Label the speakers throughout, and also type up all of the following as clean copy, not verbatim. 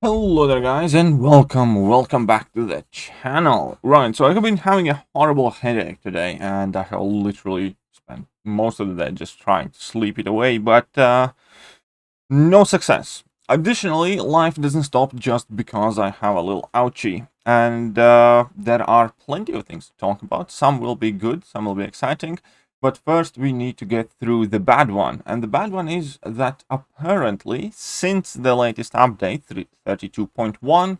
Speaker 1: Hello there guys and welcome back to the channel. Right, so I have been having a horrible headache today and I have literally spent most of the day just trying to sleep it away, but no success. Additionally, life doesn't stop just because I have a little ouchie, and there are plenty of things to talk about. Some will be good, some will be exciting, but first we need to get through the bad one. And the bad one is that apparently, since the latest update, 32.1,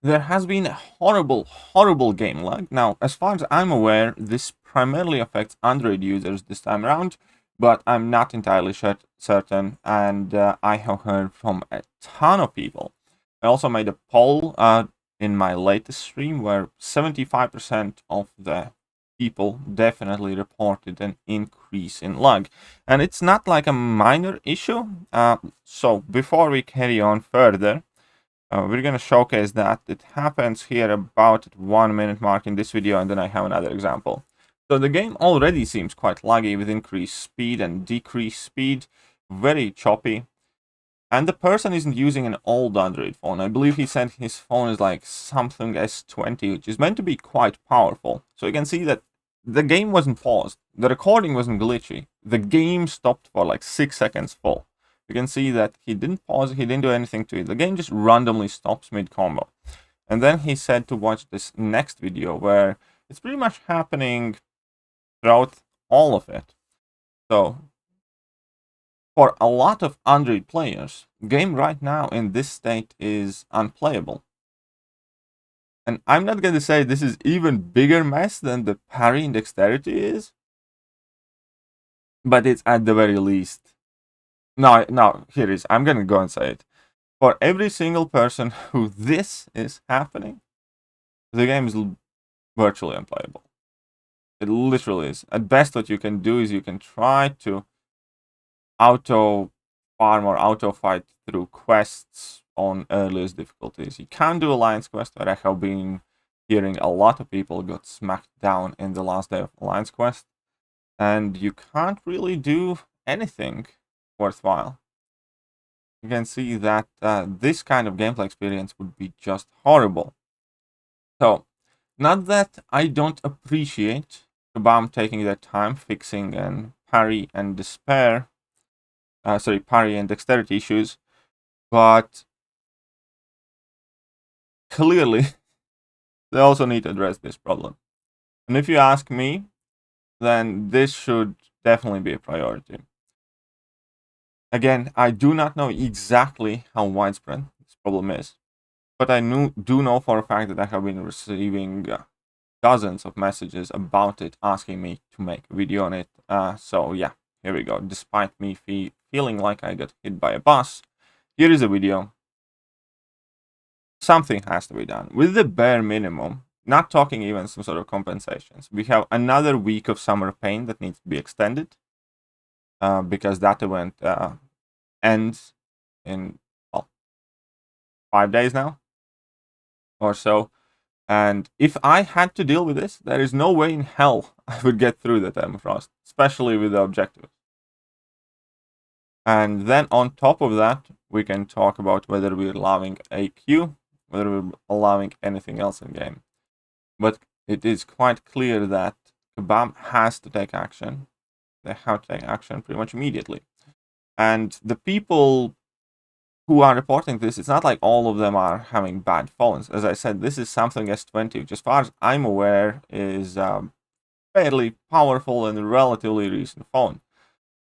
Speaker 1: there has been a horrible game lag. Now, as far as I'm aware, this primarily affects Android users this time around, but I'm not entirely certain, and I have heard from a ton of people. I also made a poll in my latest stream where 75% of the people definitely reported an increase in lag, and it's not like a minor issue. So before we carry on further, we're going to showcase that it happens here about at 1 minute mark in this video, and then I have another example. So the game already seems quite laggy with increased speed and decreased speed, very choppy. And the person isn't using an old Android phone. I believe he said his phone is like something S20, which is meant to be quite powerful. So you can see that the game wasn't paused. The recording wasn't glitchy. The game stopped for like 6 seconds full. You can see that he didn't pause, he didn't do anything to it. The game just randomly stops mid-combo. And then he said to watch this next video where it's pretty much happening throughout all of it. So, for a lot of Android players, game right now in this state is unplayable. And I'm not going to say this is even bigger mess than the parry and dexterity is, but it's at the very least. No, here it is. I'm going to go and say it. For every single person who this is happening, the game is virtually unplayable. It literally is. At best, what you can do is you can try to auto farm or auto fight through quests on earliest difficulties. You can do Alliance quest, but I have been hearing a lot of people got smacked down in the last day of Alliance quest, and you can't really do anything worthwhile. You can see that this kind of gameplay experience would be just horrible. So, not that I don't appreciate Kabam taking their time fixing and parry and despair, parry and dexterity issues, but clearly they also need to address this problem. And if you ask me, then this should definitely be a priority. Again, I do not know exactly how widespread this problem is, but I do know for a fact that I have been receiving dozens of messages about it, asking me to make a video on it. So yeah, here we go. Despite me feeling like I got hit by a bus, here is a video. Something has to be done with the bare minimum. Not talking even some sort of compensations. We have another week of summer pain that needs to be extended because that event ends in 5 days now or so. And if I had to deal with this, there is no way in hell I would get through the Frost, especially with the objectives. And then on top of that, we can talk about whether we're allowing AQ, whether we're allowing anything else in game. But it is quite clear that Kabam has to take action. They have to take action pretty much immediately. And the people who are reporting this, it's not like all of them are having bad phones. As I said, this is something S20, which as far as I'm aware is fairly powerful and relatively recent phone.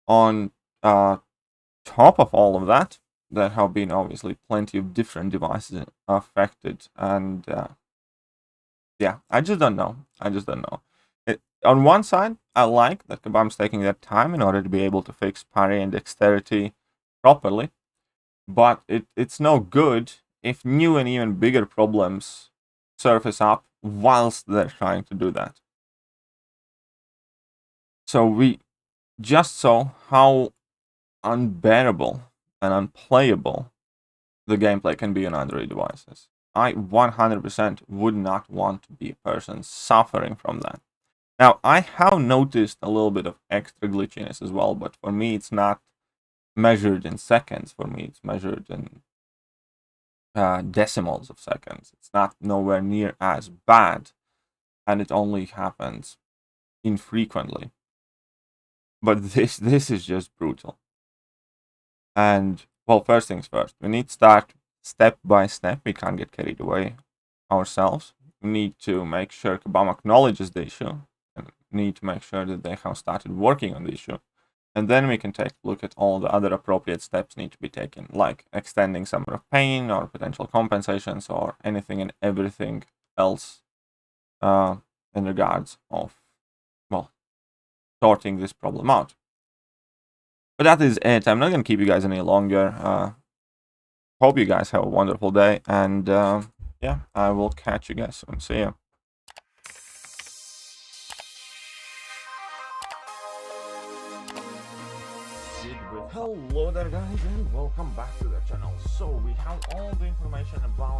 Speaker 1: On top of all of that, there have been obviously plenty of different devices affected, and yeah, I just don't know. On one side, I like that Kabam's taking their time in order to be able to fix parry and dexterity properly, but it's no good if new and even bigger problems surface up whilst they're trying to do that. So we just saw how unbearable and unplayable the gameplay can be on Android devices. I 100% would not want to be a person suffering from that. Now, I have noticed a little bit of extra glitchiness as well, but for me it's not measured in seconds. For me it's measured in decimals of seconds. It's not nowhere near as bad, and it only happens infrequently. But this is just brutal. And well, first things first, we need to start step by step. We can't get carried away ourselves. We need to make sure Kabam acknowledges the issue, and need to make sure that they have started working on the issue. And then we can take a look at all the other appropriate steps need to be taken, like extending summer of pain or potential compensations or anything and everything else in regards of, well, sorting this problem out. But that is it. I'm not going to keep you guys any longer. Hope you guys have a wonderful day, and yeah, I will catch you guys soon. See ya. Hello there guys, and welcome back to the channel. So we have all the information about